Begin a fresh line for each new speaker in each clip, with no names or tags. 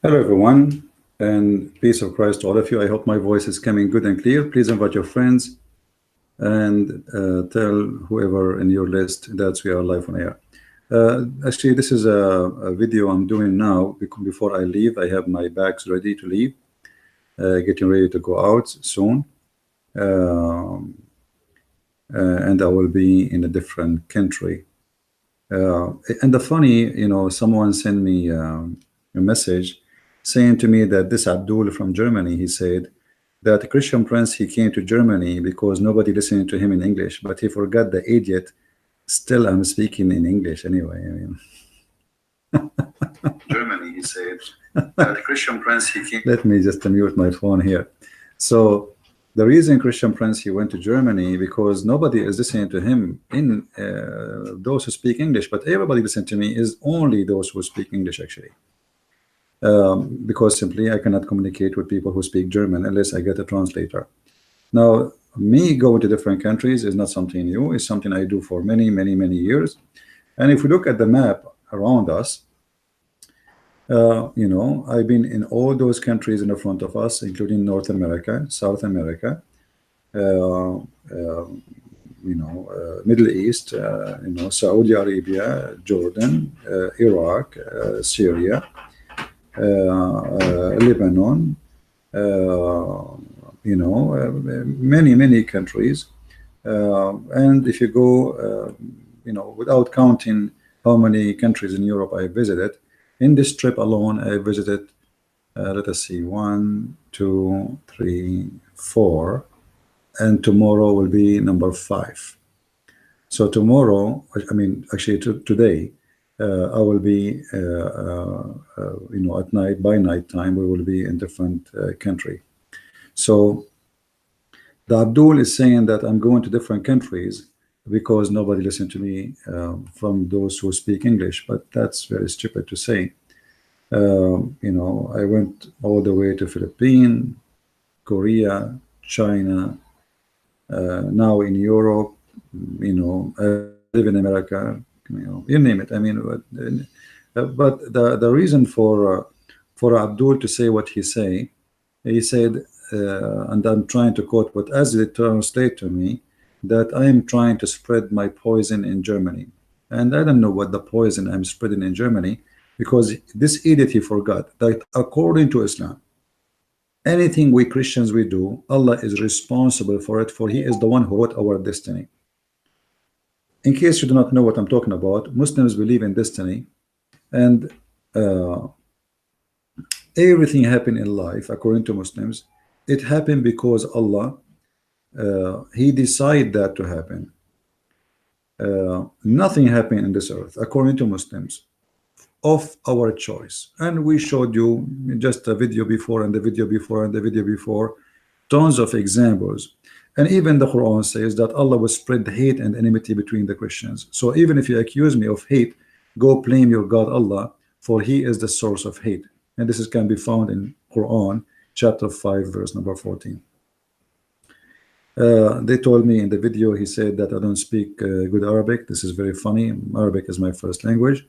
Hello, everyone, and peace of Christ to all of you. I hope my voice is coming good and clear. Please invite your friends and tell whoever in your list that we are live on air. Actually, this is a video I'm doing now before I leave. I have my bags ready to leave, getting ready to go out soon. And I will be in a different country. And the funny, someone sent me a message saying to me that this Abdul from Germany, he said that the Christian prince, he came to Germany because nobody listening to him in English, but he forgot the idiot. Still, I'm speaking in English anyway. I mean, Germany, he said that the Christian prince, he came. Let me just mute my phone here. So the reason Christian prince he went to Germany because nobody is listening to him in those who speak English, but everybody listening to me is only those who speak English actually. Because simply I cannot communicate with people who speak German unless I get a translator. Now, me going to different countries is not something new. It's something I do for many years. And if we look at the map around us, I've been in all those countries in the front of us, including North America, South America, Middle East, Saudi Arabia, Jordan, Iraq, Syria, Lebanon, many countries. And if you go, without counting how many countries in Europe I visited, in this trip alone, I visited, let us see, 1, 2, 3, 4, and tomorrow will be number 5. So tomorrow, I mean, actually today, I will be, at night, by night time, we will be in different country. So the Abdul is saying that I'm going to different countries because nobody listened to me from those who speak English, but that's very stupid to say. I went all the way to Philippines, Korea, China, now in Europe, I live in America, you name it. I mean, but the reason for Abdul to say what he said, and I'm trying to quote what Azhar translate to me, that I am trying to spread my poison in Germany. And I don't know what the poison I'm spreading in Germany, because this idiot, he forgot that according to Islam, anything we Christians we do, Allah is responsible for it, for he is the one who wrote our destiny. In case you do not know what I'm talking about, Muslims believe in destiny, and everything happened in life according to Muslims. It happened because Allah, he decided that to happen. Nothing happened in this earth according to Muslims of our choice, and we showed you just a video before and the video before and the video before, tons of examples. And even the Quran says that Allah will spread hate and enmity between the Christians. So even if you accuse me of hate, go blame your God Allah, for he is the source of hate. And this can be found in Quran chapter 5 verse number 14. They told me in the video, he said that I don't speak good Arabic. This is very funny. Arabic is my first language.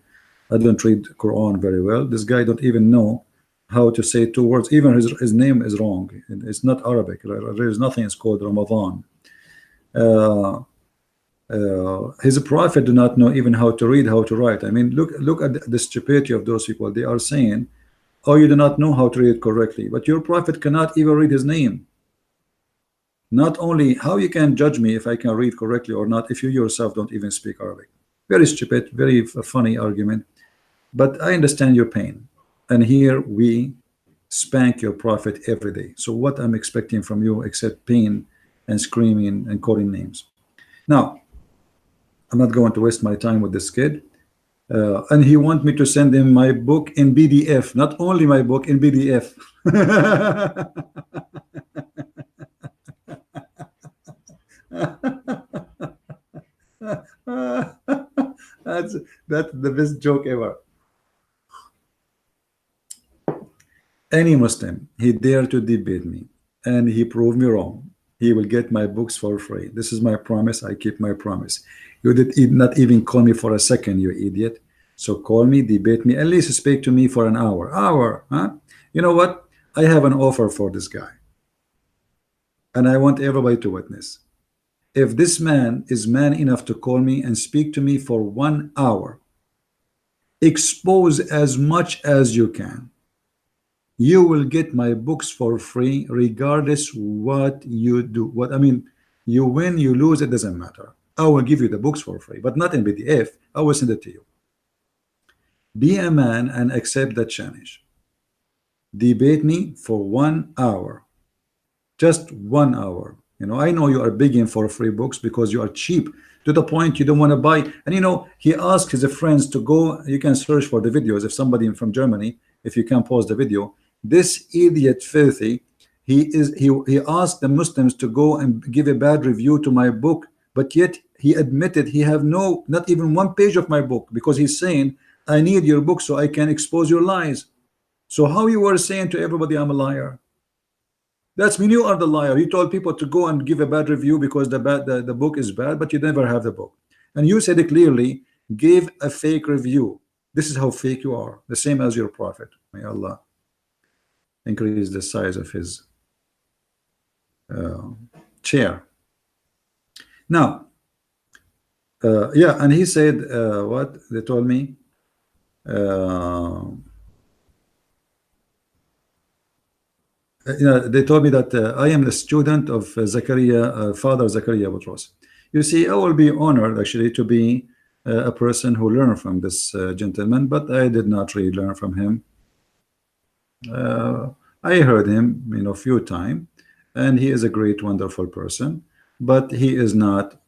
I don't read Quran very well. This guy don't even know how to say 2 words. Even his name is wrong. It's not Arabic. There is nothing. It's called Ramadan. His prophet do not know even how to read, how to write. I mean, look at the stupidity of those people. They are saying, oh, you do not know how to read correctly, but your prophet cannot even read his name. Not only how you can judge me if I can read correctly or not, if you yourself don't even speak Arabic. Very stupid, very funny argument, but I understand your pain. And here we spank your prophet every day. So what I'm expecting from you except pain and screaming and calling names. Now, I'm not going to waste my time with this kid. And he want me to send him my book in PDF, not only my book in PDF. That's the best joke ever. Any Muslim, he dare to debate me and he proved me wrong, he will get my books for free. This is my promise. I keep my promise. You did not even call me for a second, you idiot. So call me, debate me, at least speak to me for an hour. Hour, huh? You know what? I have an offer for this guy, and I want everybody to witness. If this man is man enough to call me and speak to me for 1 hour, expose as much as you can, you will get my books for free, regardless what you do. What I mean, you win, you lose, it doesn't matter. I will give you the books for free, but not in PDF. I will send it to you. Be a man and accept that challenge. Debate me for 1 hour, just 1 hour. You know, I know you are begging for free books because you are cheap to the point you don't want to buy. And you know, he asked his friends to go. You can search for the videos. If somebody from Germany, if you can pause the video, this idiot filthy, he asked the Muslims to go and give a bad review to my book, but yet he admitted he have not even 1 page of my book, because he's saying, I need your book so I can expose your lies. So how you were saying to everybody I'm a liar? That's mean you are the liar. You told people to go and give a bad review because the book is bad, but you never have the book. And you said it clearly, give a fake review. This is how fake you are, the same as your prophet. May Allah increase the size of his chair. Now, yeah, and he said, what they told me, you know, they told me that I am the student of Zakaria, Father Zakaria Butros. You see, I will be honored actually to be a person who learned from this gentleman, but I did not really learn from him. I heard him, you know, a few times, and he is a great, wonderful person, but he is not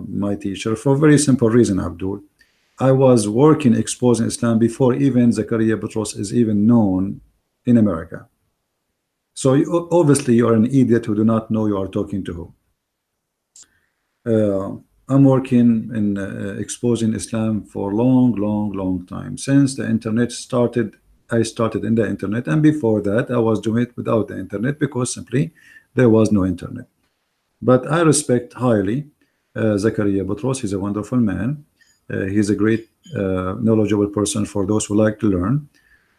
my teacher for a very simple reason, Abdul. I was working exposing Islam before even Zakaria Butros is even known in America. So obviously you are an idiot who do not know you are talking to who. I'm working in exposing Islam for long time. Since the internet started, I started in the internet, and before that I was doing it without the internet because simply there was no internet. But I respect highly Zakaria Butros. He's a wonderful man. He's a great knowledgeable person for those who like to learn.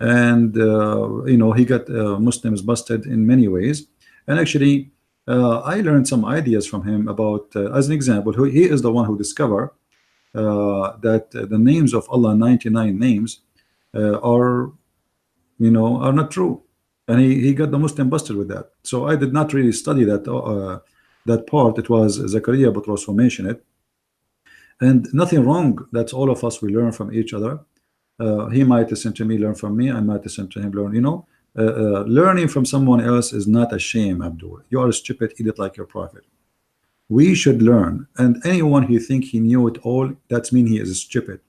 And you know, he got Muslims busted in many ways. And actually I learned some ideas from him about, as an example, he is the one who discovered that the names of Allah, 99 names, are, you know, are not true. And he got the Muslim busted with that. So I did not really study that that part. It was Zakaria Butros who mentioned it. And nothing wrong. That's all of us, we learn from each other. He might listen to me, learn from me. I might listen to him, learn. You know, learning from someone else is not a shame, Abdul. You are a stupid idiot like your prophet. We should learn, and anyone who think he knew it all, that's mean he is stupid.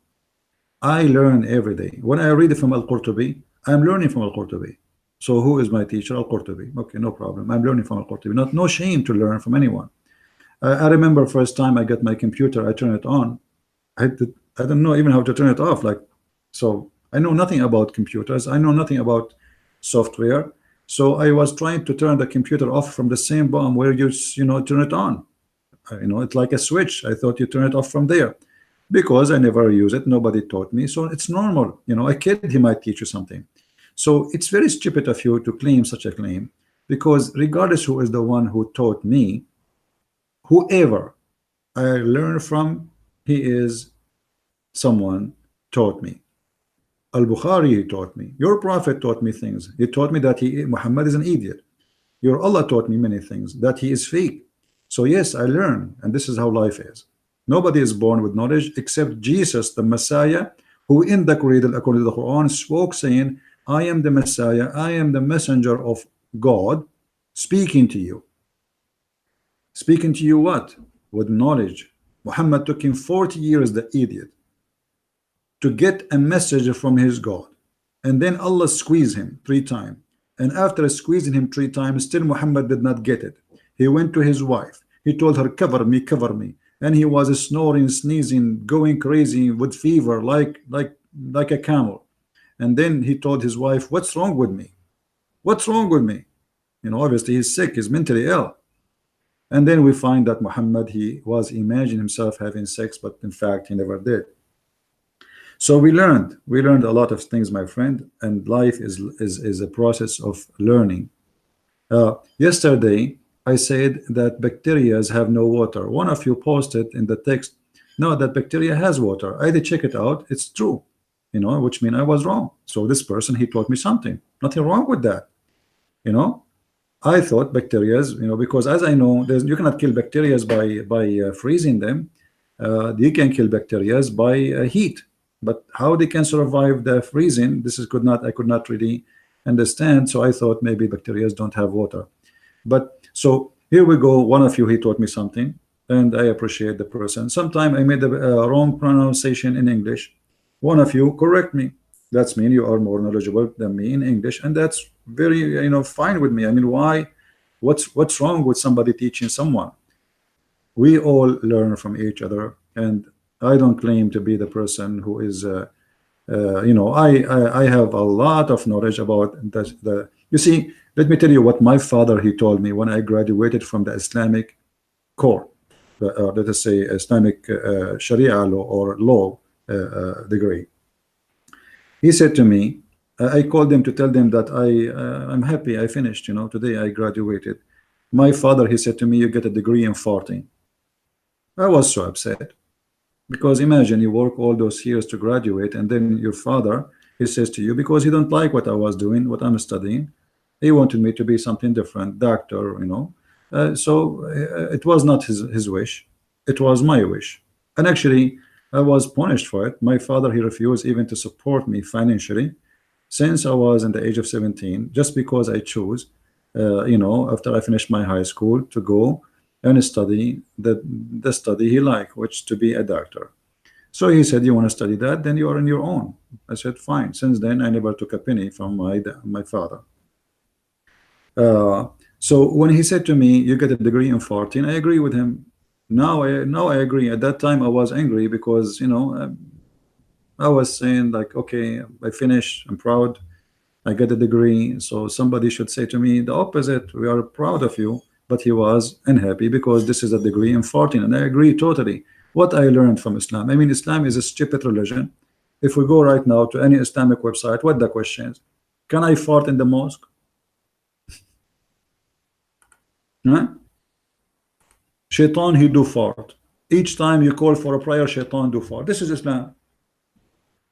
I learn every day. When I read it from Al-Qurtubi, I'm learning from Al-Qurtubi. So who is my teacher? Al-Qurtubi. Okay, no problem. I'm learning from Al-Qurtubi. No shame to learn from anyone. I remember first time I got my computer, I turned it on. I don't know even how to turn it off. Like, so I know nothing about computers. I know nothing about software. So I was trying to turn the computer off from the same button where you know, turn it on. You know, it's like a switch. I thought you turn it off from there because I never use it. Nobody taught me. So it's normal. You know, a kid, he might teach you something. So it's very stupid of you to claim such a claim, because regardless who is the one who taught me, whoever I learned from, he is someone taught me. Al-Bukhari, he taught me. Your prophet taught me things. He taught me that Muhammad is an idiot. Your Allah taught me many things, that he is fake. So yes, I learn, and this is how life is. Nobody is born with knowledge except Jesus, the Messiah, who in the Quran, according to the Quran, spoke saying, I am the Messiah, I am the messenger of God, speaking to you. Speaking to you what? With knowledge. Muhammad took him 40 years, the idiot, to get a message from his God. And then Allah squeezed him 3 times. And after squeezing him 3 times, still Muhammad did not get it. He went to his wife. He told her, cover me, cover me. And he was snoring, sneezing, going crazy with fever, like a camel. And then he told his wife, what's wrong with me? What's wrong with me? You know, obviously he's sick, he's mentally ill. And then we find that Muhammad, he was imagining himself having sex, but in fact he never did. So we learned a lot of things, my friend, and life is a process of learning. Yesterday I said that bacteria have no water. One of you posted in the text, no, that bacteria has water. I did check it out, it's true, which mean I was wrong. So this person, he taught me something, nothing wrong with that. you know I thought bacteria, because as I know, you cannot kill bacteria by freezing them. You can kill bacteria by heat, but how they can survive the freezing, I could not really understand. So I thought maybe bacteria don't have water. But so here we go. One of you, he taught me something, and I appreciate the person. Sometime I made the wrong pronunciation in English. One of you correct me. That's mean you are more knowledgeable than me in English, and that's very fine with me. I mean, why? What's wrong with somebody teaching someone? We all learn from each other, and I don't claim to be the person who is I have a lot of knowledge about the you see, let me tell you what my father, he told me when I graduated from the Islamic core, let us say Islamic Sharia law or law degree. He said to me, I called them to tell them that I'm happy I finished, today I graduated. My father, he said to me, you get a degree in farting. I was so upset, because imagine you work all those years to graduate, and then your father, he says to you, because he don't like what I was doing, what I'm studying, he wanted me to be something different, doctor, so it was not his wish, it was my wish. And actually I was punished for it. My father, he refused even to support me financially since I was in the age of 17, just because I chose after I finished my high school, to go and study the study he liked, which to be a doctor. So he said, you want to study that, then you are on your own. I said, fine. Since then I never took a penny from my father. So when he said to me, you get a degree in farting, I agree with him. Now I agree. At that time I was angry, because I was saying like, okay, I finished, I'm proud, I get a degree, so somebody should say to me the opposite, we are proud of you. But he was unhappy because this is a degree in farting, and I agree totally. What I learned from Islam, I mean, Islam is a stupid religion. If we go right now to any Islamic website, what the question is, can I fart in the mosque? Huh? Shaitan, he do fart. Each time you call for a prayer, Shaitan do fart. This is Islam.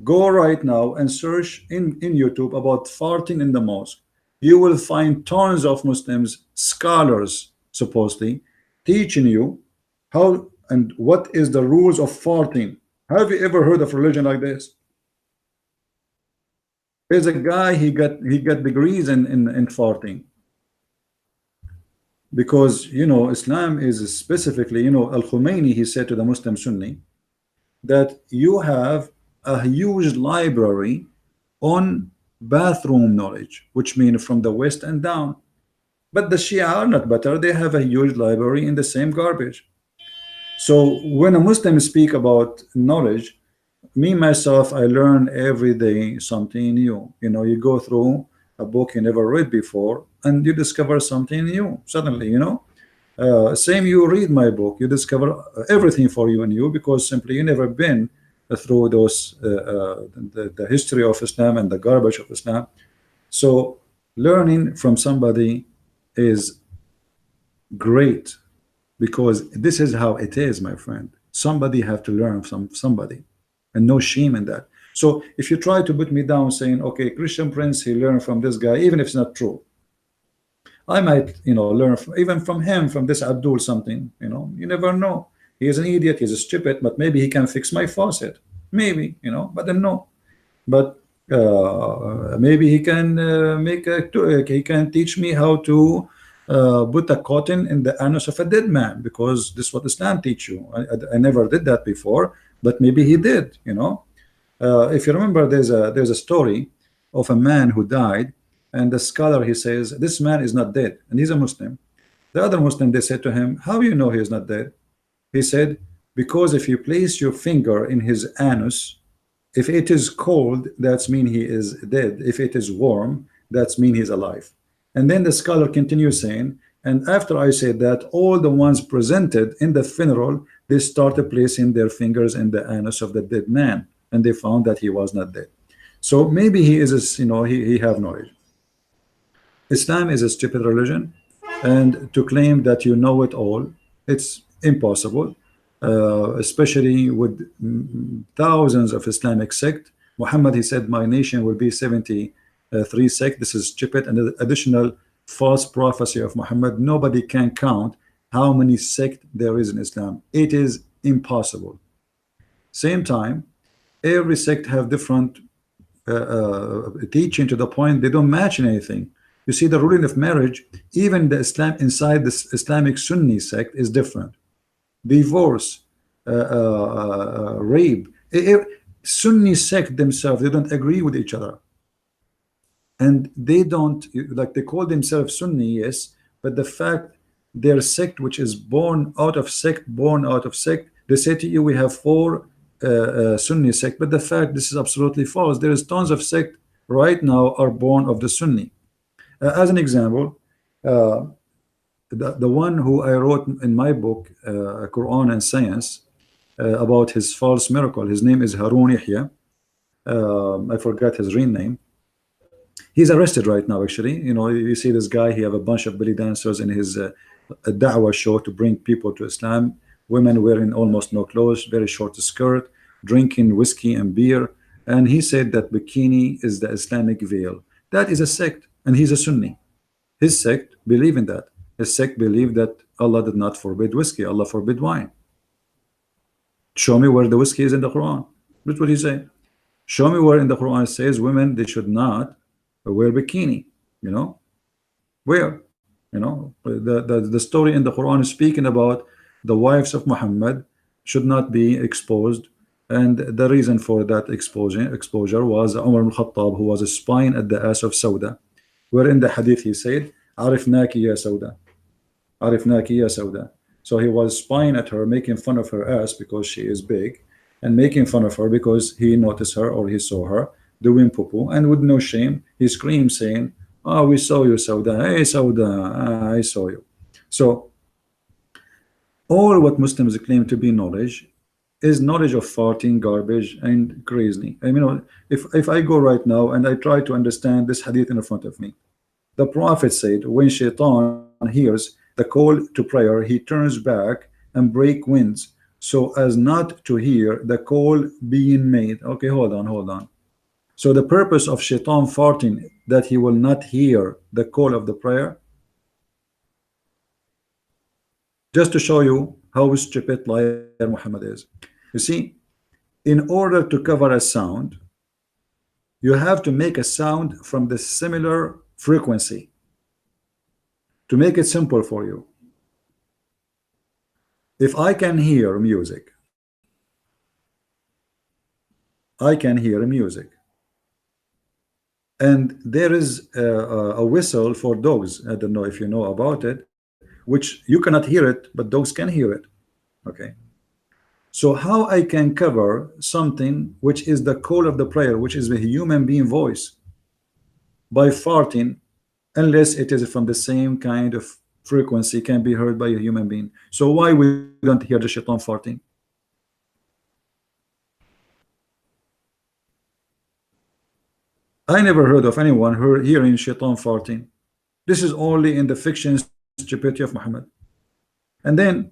Go right now and search in YouTube about farting in the mosque. You will find tons of Muslims, scholars supposedly, teaching you how and what is the rules of farting. Have you ever heard of religion like this? There's a guy, he got degrees in farting, because Islam is specifically, Al-Khomeini, he said to the Muslim Sunni that you have a huge library on bathroom knowledge, which means from the west and down. But the Shia are not better, they have a huge library in the same garbage. So when a Muslim speak about knowledge, me myself, I learn every day something new. You go through a book you never read before, and you discover something new suddenly. Same, you read my book, you discover everything for you new, because simply you never been through those the history of Islam and the garbage of Islam. So learning from somebody is great, because this is how it is, my friend. Somebody have to learn from somebody, and no shame in that. So if you try to put me down saying, okay, Christian Prince, he learned from this guy, even if it's not true, I might learn even from him, from this Abdul something. You never know. He is an idiot, he's a stupid, but maybe he can fix my faucet, maybe, but then no. But maybe he can he can teach me how to put a cotton in the anus of a dead man, because this is what Islam teach you. I never did that before, but maybe he did. If you remember, there's a story of a man who died, and the scholar, he says, this man is not dead, and he's a Muslim. The other Muslim, they said to him, how you know he is not dead? He said, because if you place your finger in his anus, if it is cold, that's mean he is dead. If it is warm, that's mean he's alive. And then the scholar continues saying, and after I said that, all the ones presented in the funeral, they started placing their fingers in the anus of the dead man. and they found that he was not dead. So maybe he is a, he have knowledge. Islam is a stupid religion, and to claim that you know it all, it's impossible, especially with thousands of Islamic sect. Muhammad, he said, my nation will be 73 sect. This is stupid, and the additional false prophecy of Muhammad. Nobody can count how many sect there is in Islam. It is impossible. Same time, every sect have different teaching, to the point they don't match in anything. You see, the ruling of marriage, even the Islam inside this Islamic Sunni sect is different. Divorce, rape, Sunni sect themselves, they don't agree with each other, and they don't, like, they call themselves Sunni, yes, but the fact their sect, which is born out of sect, they say to you, we have four Sunni sect, but the fact, this is absolutely false. There is tons of sect right now are born of the Sunni. As an example, the one who I wrote in my book, Quran and Science, about his false miracle, his name is Harun Yahya. I forgot his real name. He's arrested right now, actually. You see this guy, he have a bunch of belly dancers in his Dawah show to bring people to Islam. Women wearing almost no clothes, very short skirt, drinking whiskey and beer. And he said that bikini is the Islamic veil. That is a sect, and he's a Sunni. His sect believe in that. His sect believe that Allah did not forbid whiskey, Allah forbid wine. Show me where the whiskey is in the Quran. That's what he said. Show me where in the Quran it says women, they should not wear bikini. Where? The story in the Quran is speaking about the wives of Muhammad should not be exposed, and the reason for that exposure was Umar al-Khattab, who was spying at the ass of Sauda, where in the hadith he said, Arifnaki ya Sauda, Arifnaki ya Sauda. So he was spying at her, making fun of her ass because she is big, and making fun of her because he noticed her, or he saw her doing poo-poo, and with no shame he screamed saying, oh, we saw you, Sauda. Hey, Sauda, I saw you. So all what Muslims claim to be knowledge is knowledge of farting, garbage, and crazy. If I go right now and I try to understand this hadith in front of me, the Prophet said, when Shaitan hears the call to prayer, he turns back and break winds so as not to hear the call being made. Okay, hold on. So the purpose of Shaitan farting, that he will not hear the call of the prayer. Just to show you how stupid liar Muhammad is. You see, in order to cover a sound, you have to make a sound from the similar frequency. To make it simple for you, if I can hear music, and there is a whistle for dogs. I don't know if you know about it, which you cannot hear it, but dogs can hear it. Okay, so how I can cover something which is the call of the prayer, which is a human being voice, by farting, unless it is from the same kind of frequency, can be heard by a human being. So why we don't hear the Shaitan farting? I never heard of anyone hearing Shaitan farting. This is only in the fiction stupidity of Muhammad. And then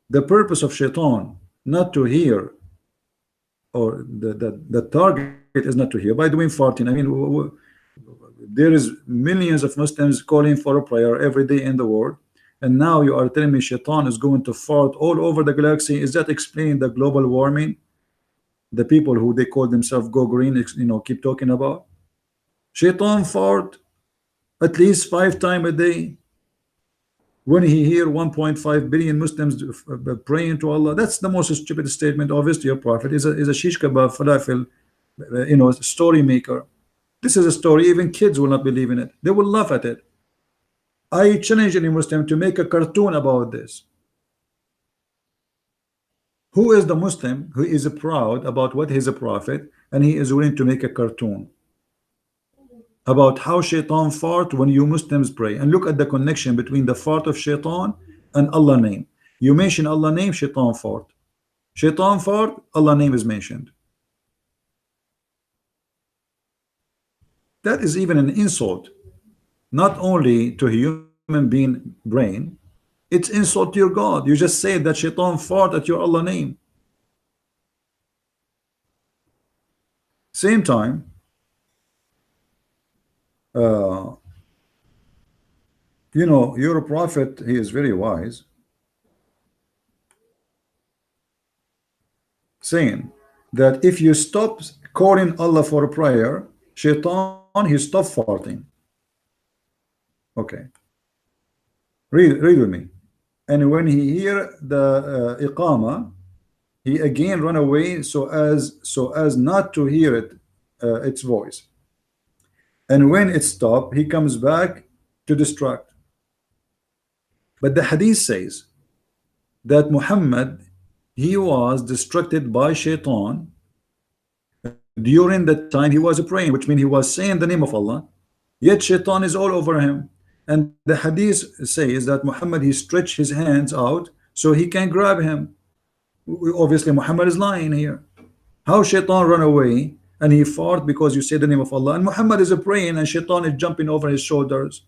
the purpose of Shaitan not to hear, or the target is not to hear by doing farting. There is millions of Muslims calling for a prayer every day in the world, and now you are telling me Shaitan is going to fart all over the galaxy. Is that explaining the global warming? The people who they call themselves go green, keep talking about. Shaitan fart at least 5 times a day. When he hear 1.5 billion Muslims praying to Allah, that's the most stupid statement. Obviously, your prophet is a shish kebab falafel, story maker. This is a story. Even kids will not believe in it. They will laugh at it. I challenge any Muslim to make a cartoon about this. Who is the Muslim who is proud about what he's a prophet, and he is willing to make a cartoon about how Shaitan fart when you Muslims pray? And look at the connection between the fart of Shaitan and Allah name. You mention Allah name, Shaitan fart. Shaitan fart, Allah name is mentioned. That is even an insult, not only to human being brain, it's insult to your God. You just said that shaitan fought at your Allah name. Same time, uh, your prophet, he is very wise, saying that if you stop calling Allah for a prayer, shaitan, he stop farting. Okay, read with me. And when he hear the iqama, he again run away so as not to hear its voice. And when it stop, he comes back to distract. But the hadith says that Muhammad, he was distracted by shaitan during the time he was praying, which means he was saying the name of Allah, yet shaitan is all over him. And the hadith says that Muhammad, he stretched his hands out so he can grab him. Obviously Muhammad is lying here. How shaitan run away and he fought because you say the name of Allah, and Muhammad is praying and shaitan is jumping over his shoulders?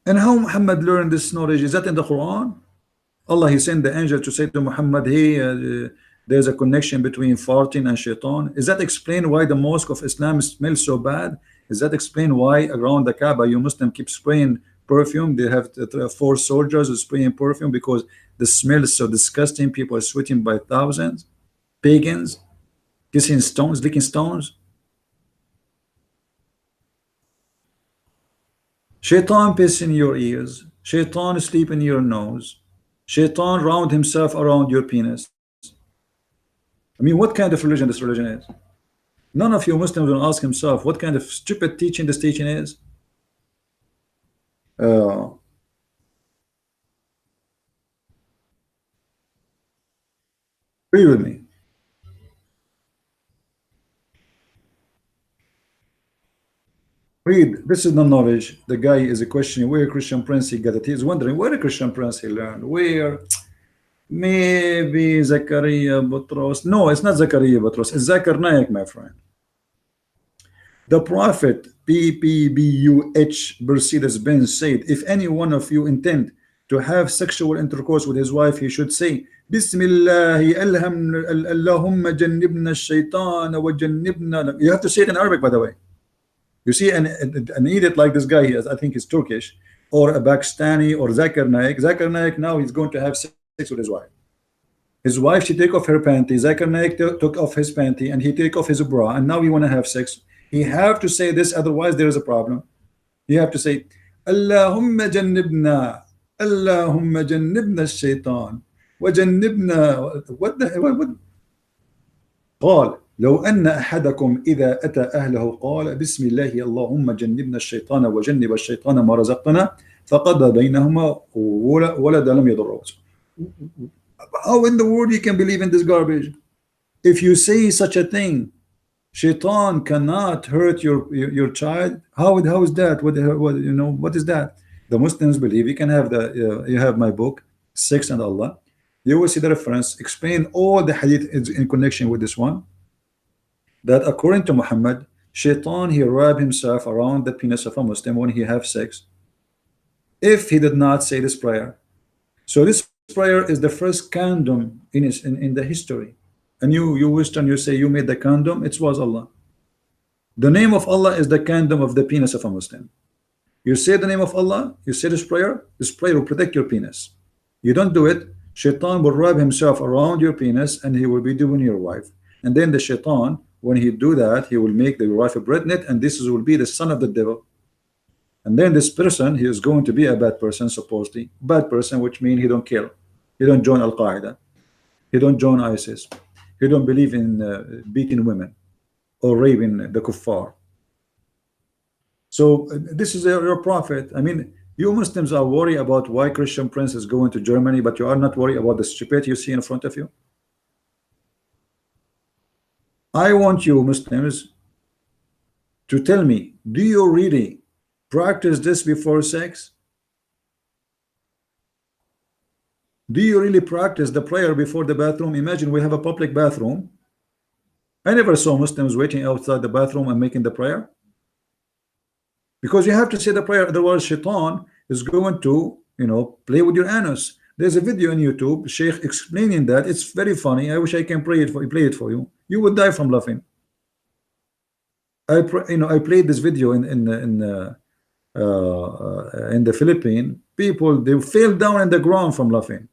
And how Muhammad learned this knowledge? Is that in the Quran? Allah, he sent the angel to say to Muhammad, hey, there's a connection between farting and shaitan. Is that explain why the mosque of Islam smells so bad? Is that explain why around the Kaaba you Muslim keep spraying perfume? They have 4 soldiers spraying perfume because the smell is so disgusting. People are sweating by thousands. Pagans kissing stones, licking stones. Shaitan piss in your ears. Shaitan sleep in your nose. Shaitan round himself around your penis. I mean, what kind of religion this religion is? None of you Muslims will ask himself what kind of stupid teaching this teaching is. Agree with me. Read. This is not knowledge. The guy is a questioning where Christian Prince he got it. He's wondering where the Christian Prince he learned. Where? Maybe Zakaria Butros. No, it's not Zakaria Butros. It's Zakir Naik, my friend. The Prophet PPBUH Mercedes-Benz said, if any one of you intend to have sexual intercourse with his wife, he should say, Bismillah, Allahumma jannibna shaitan wa jannibna. You have to say it in Arabic, by the way. You see, an idiot like this guy, I think he's Turkish, or a Pakistani, or Zakir Naik. Zakir Naik, now he's going to have sex with his wife. His wife, she take off her panty. Zakir Naik took off his panty, and he take off his bra, and now we want to have sex. He have to say this, otherwise there is a problem. You have to say, Allahumma jannibna, Allahumma jannibna shaitan, wa jannibna. What the what? قال لو أن أحدكم إذا أتى أهله قال بسم الله اللهم جنبنا الشيطان وجنب الشيطان ما رزقنا فقضى بينهما ولد لم يضره. How in the world you can believe in this garbage? If you say such a thing, shaitan cannot hurt your child. How is that? What is that? The Muslims believe. You can have you have my book, Sex and Allah. You will see the reference, explain all the hadith in connection with this one, that according to Muhammad, shaitan, he wrap himself around the penis of a Muslim when he have sex, if he did not say this prayer. So this prayer is the first condom in the history. And you Western, you say you made the condom, it was Allah. The name of Allah is the condom of the penis of a Muslim. You say the name of Allah, you say this prayer will protect your penis. You don't do it, shaitan will wrap himself around your penis and he will be doing your wife. And then the shaitan, when he do that, he will make the wife pregnant, and this will be the son of the devil. And then this person, he is going to be a bad person, supposedly. Bad person, which means he don't kill. He don't join Al-Qaeda. He don't join ISIS. He don't believe in beating women or raping the kuffar. So this is your prophet. I mean, you Muslims are worried about why Christian Prince is going to Germany, but you are not worried about the stupidity you see in front of you. I want you Muslims to tell me, do you really practice this before sex? Do you really practice the prayer before the bathroom? Imagine we have a public bathroom. I never saw Muslims waiting outside the bathroom and making the prayer, because you have to say the prayer, otherwise shaitan is going to, you know, play with your anus. There's a video on YouTube, Sheikh explaining that. It's very funny. I wish I can play it for you. You would die from laughing. I played this video in the Philippines. People, they fell down in the ground from laughing.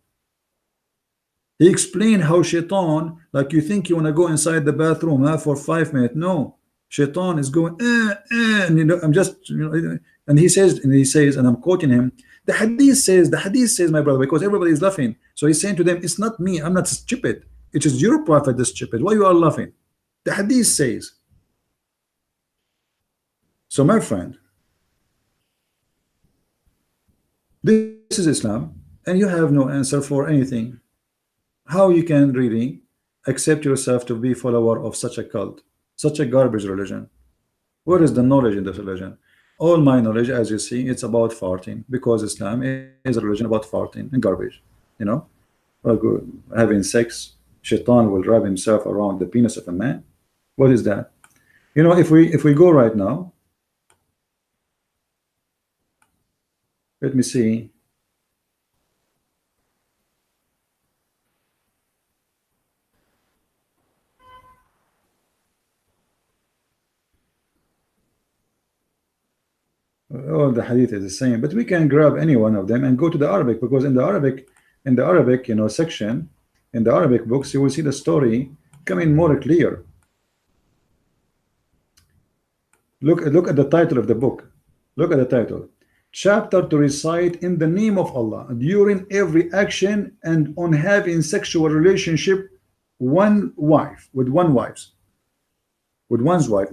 He explained how shaitan, like you think you want to go inside the bathroom for 5 minutes. No, shaitan is going and you know, I'm just, you know, and he says, and I'm quoting him, the hadith says, my brother, because everybody is laughing. So he's saying to them, it's not me, I'm not stupid, it is your prophet that's stupid. Why you are laughing? The hadith says. So my friend, this is Islam, and you have no answer for anything. How you can really accept yourself to be follower of such a cult, such a garbage religion? What is the knowledge in this religion? All my knowledge, as you see, it's about farting, because Islam is a religion about farting and garbage. You know, having sex, shaitan will wrap himself around the penis of a man. What is that? You know, if we go right now, let me see. All the hadith is the same, but we can grab any one of them and go to the Arabic, because in the Arabic, you know, section, in the Arabic books, you will see the story coming more clear. Look at the title of the book. Look at the title. Chapter to recite in the name of Allah during every action and on having sexual relationship with one's wife, or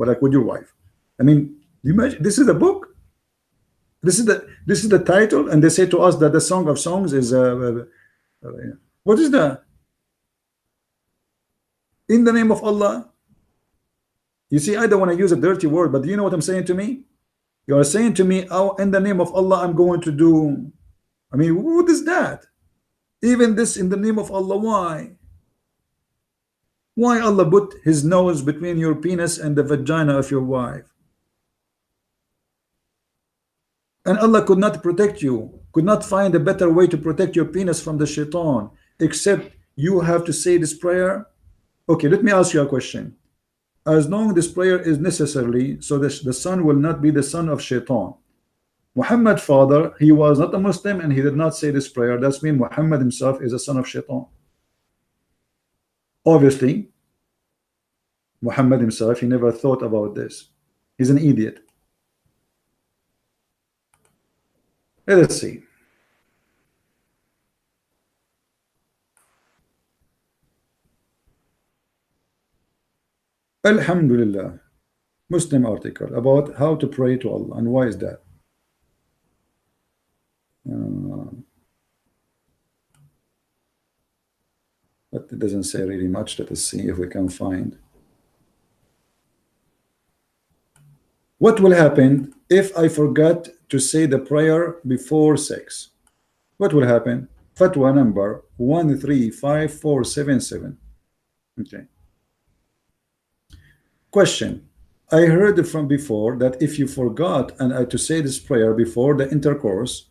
like with your wife. I mean, you imagine, this is a book. This is the title, and they say to us that the Song of Songs is what is that? In the name of Allah. You see, I don't want to use a dirty word, but do you know what I'm saying to me? You are saying to me, oh, in the name of Allah, I'm going to do. I mean, what is that? Even this, in the name of Allah, why? Why Allah put his nose between your penis and the vagina of your wife? And Allah could not protect you, could not find a better way to protect your penis from the shaitan, except you have to say this prayer. Okay, let me ask you a question. As long as this prayer is necessarily so that the son will not be the son of shaitan. Muhammad father, he was not a Muslim and he did not say this prayer. That means Muhammad himself is a son of shaitan. Obviously, Muhammad himself, he never thought about this. He's an idiot. Let us see. Alhamdulillah, Muslim article about how to pray to Allah, and why is that? But it doesn't say really much. Let us see if we can find. What will happen if I forgot to say the prayer before sex? What will happen? Fatwa number 135477. Okay. Question. I heard from before that if you forgot to say this prayer before the intercourse,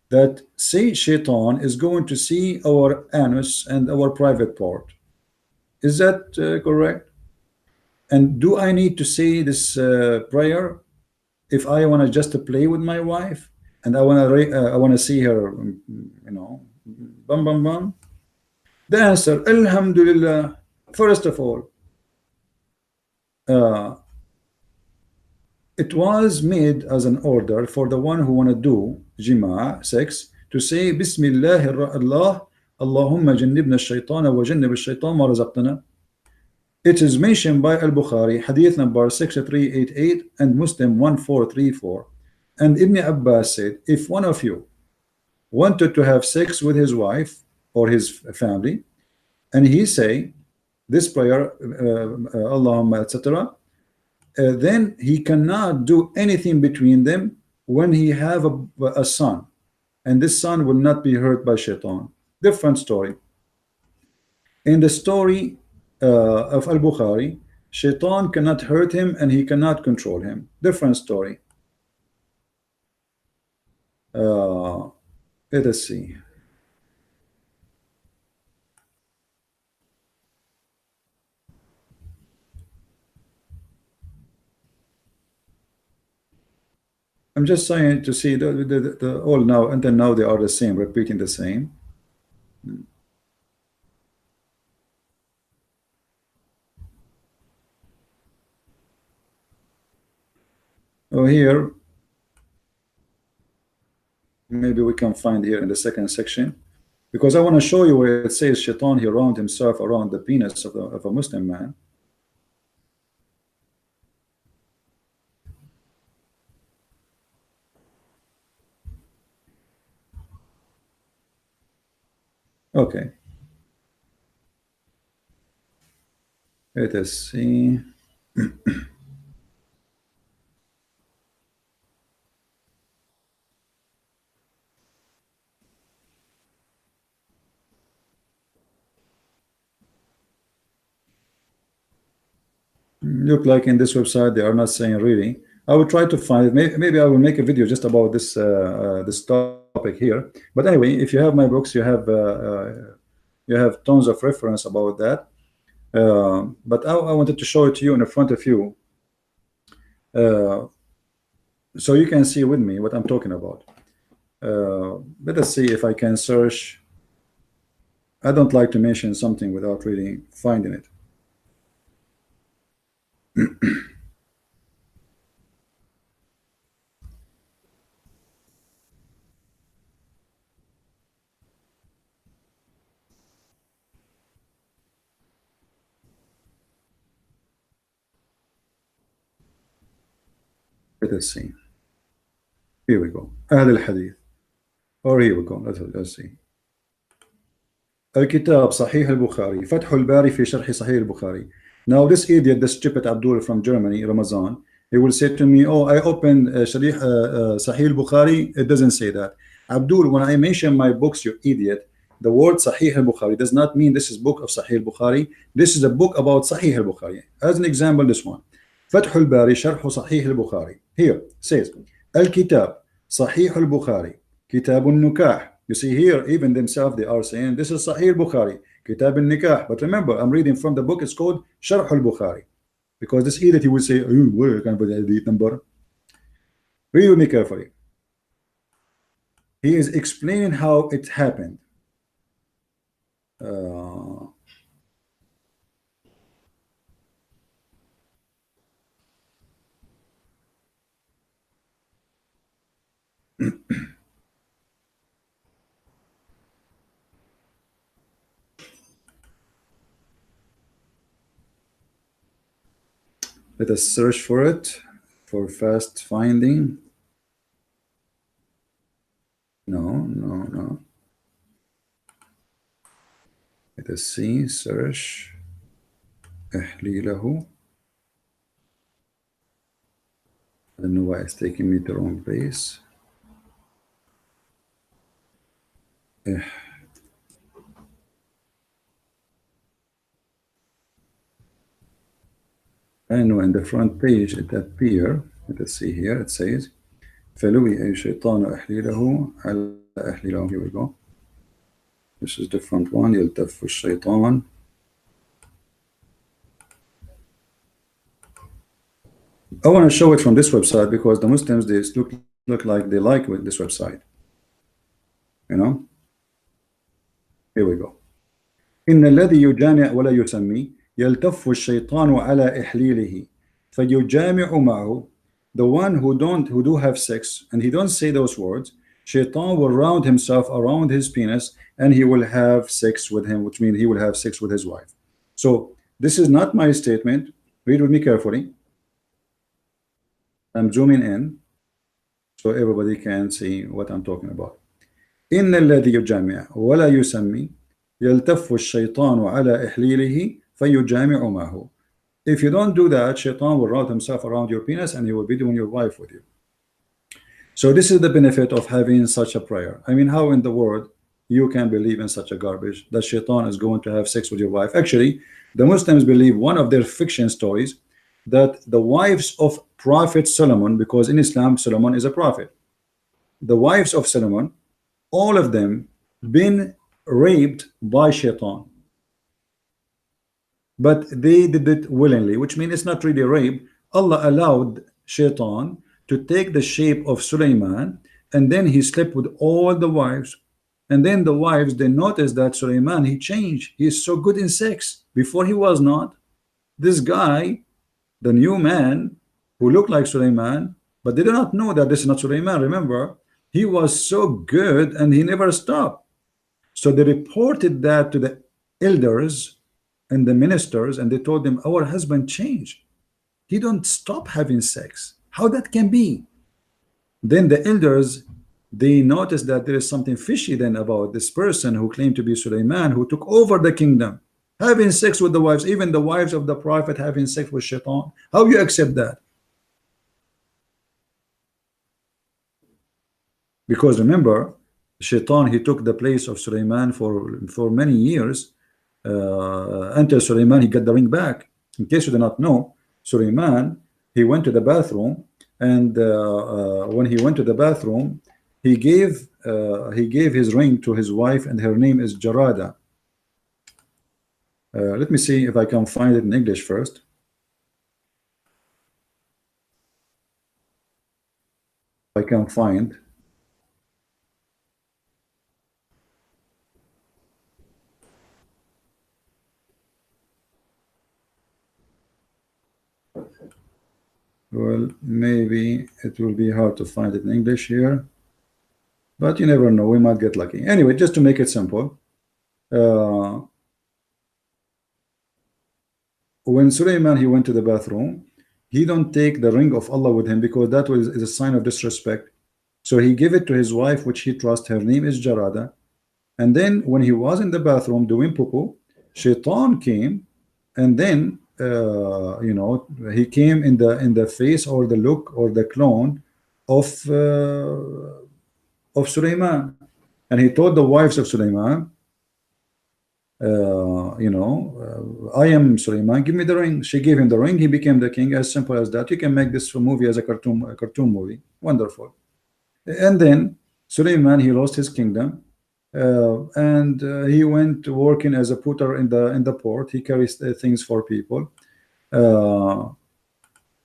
that say shaitan is going to see our anus and our private part. Is that correct? And do I need to say this prayer if I want to just play with my wife and I want to see her, you know, bum bum bum? The answer, Alhamdulillah. First of all, it was made as an order for the one who want to do jima, sex, to say Bismillah Allah, Allahumma jannibna ash-shaytana wa jannib ash-shaytan ma razaqtana. It is mentioned by Al-Bukhari, hadith number 6388 and Muslim 1434. And Ibn Abbas said, if one of you wanted to have sex with his wife or his family, and he say this prayer, Allahumma, etc., then he cannot do anything between them when he have a son, and this son will not be hurt by shaitan. Different story. In the story of Al-Bukhari, Shaitan cannot hurt him and he cannot control him. Different story. Let us see. I'm just trying to see the all now, and then now they are the same, repeating the same. Oh, here maybe we can find here in the second section, because I want to show you where it says Shaitan, he round himself around the penis of a Muslim man. Okay, let us see. Look like in this website they are not saying really. I will try to find it. Maybe I will make a video just about this this topic here. But anyway, if you have my books, you have tons of reference about that. But I wanted to show it to you in front of you, so you can see with me what I'm talking about. Let us see if I can search. I don't like to mention something without really finding it. Let us see. Here we go. أهل الحديث. Or here we go. Let's see. الكتاب صحيح البخاري فتح الباري في شرح صحيح البخاري. Now this idiot, this stupid Abdul from Germany, Ramazan, he will say to me, oh, I opened Sahih al-Bukhari, it doesn't say that. Abdul, when I mention my books, you idiot, the word Sahih al-Bukhari does not mean this is book of Sahih al-Bukhari. This is a book about Sahih al-Bukhari. As an example, this one. فتح الباري شرح صحيح البخاري. Here says الكتاب صحيح البخاري كتاب النكاح. You see here, even themselves, they are saying this is Sahih al-Bukhari, Kitab al-Nikah. But remember, I'm reading from the book, it's called Sharh al-Bukhari. Because this idiot, he will say, oh, where can I put the number? Read with me carefully. He is explaining how it happened. Let us search for it for fast finding. No. Let us see. Search. إحليله. I don't know why it's taking me to the wrong place. I know in the front page it appears. Let us see here. It says فلوي أي شيطان أحليله على أحليله. Here we go. This is different one. يلتف الشيطان. I want to show it from this website because the Muslims, they look like they like with this website. You know. Here we go. إن الذي يجامع ولا يسمي يلتف الشيطان على إحليله فيجامع معه. The one who do have sex and he don't say those words, Shaitan will round himself around his penis and he will have sex with him, which means he will have sex with his wife. So this is not my statement. Read with me carefully. I'm zooming in so everybody can see what I'm talking about. إن الذي يجامع ولا يسمي يلتف الشيطان على إحليله فيجامع معه. If you don't do that, Shaitan will round himself around your penis and he will be doing your wife with you. So this is the benefit of having such a prayer. I mean, how in the world you can believe in such a garbage that shaitan is going to have sex with your wife? Actually, the Muslims believe one of their fiction stories that the wives of Prophet Solomon, because in Islam Solomon is a prophet, the wives of Solomon, all of them been raped by shaitan, but they did it willingly, which means it's not really rape. Allah allowed shaitan to take the shape of Sulaiman, and then he slept with all the wives, and then the wives, they noticed that Sulaiman, he changed, he's so good in sex. Before he was not. This guy, the new man who looked like Sulaiman, but they did not know that this is not Sulaiman. Remember, he was so good and he never stopped. So they reported that to the elders and the ministers, and they told them, our husband changed, he don't stop having sex. How that can be? Then the elders, they noticed that there is something fishy then about this person who claimed to be Sulaiman, who took over the kingdom, having sex with the wives, even the wives of the prophet having sex with shaitan. How you accept that? Because remember, shaitan, he took the place of Sulaiman for many years, until Sulaiman, he got the ring back. In case you do not know, Sulaiman, he went to the bathroom, and when he went to the bathroom, he gave his ring to his wife, and her name is Jarada. Let me see if I can find it in English first. I can find. Well, maybe it will be hard to find it in English here, but you never know, we might get lucky. Anyway, just to make it simple, when Sulaiman, he went to the bathroom, he don't take the ring of Allah with him, because that is a sign of disrespect. So he gave it to his wife, which he trusts. Her name is Jarada. And then when he was in the bathroom doing poo-poo, shaitan came, and then you know, he came in the face or the look or the clone of Sulaiman, and he told the wives of Sulaiman, you know, I am Sulaiman, give me the ring. She gave him the ring, he became the king. As simple as that. You can make this movie as a cartoon movie. Wonderful. And then Sulaiman, he lost his kingdom, and he went working as a putter in the port. He carries things for people,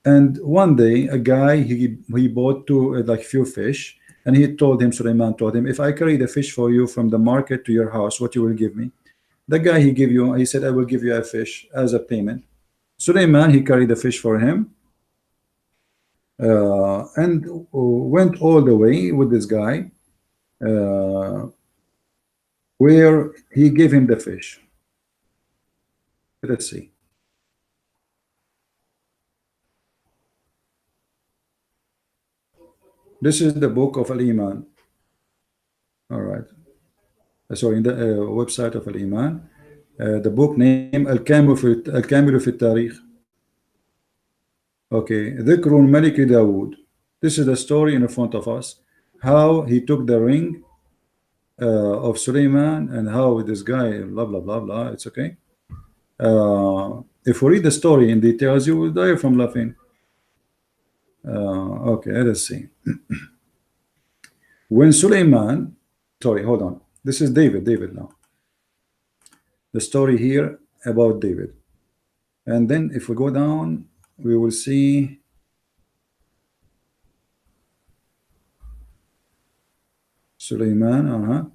and one day a guy, he bought like few fish, and he told him, Sulaiman told him, if I carry the fish for you from the market to your house, what you will give me? The guy, he said, I will give you a fish as a payment. Sulaiman, he carried the fish for him, and went all the way with this guy, where he gave him the fish. Let's see. This is the book of Al-Iman. All right. So in the website of Al-Iman, the book name Al-Kamilu fi Tariq. Okay, Dhikr Malik Dawood. This is the story in front of us, how he took the ring of Sulaiman, and how this guy, blah blah blah blah. It's okay. If we read the story in details, you will die from laughing. Okay, let's see. When Sulaiman, sorry, hold on. This is David now. The story here about David, and then if we go down, we will see Sulaiman.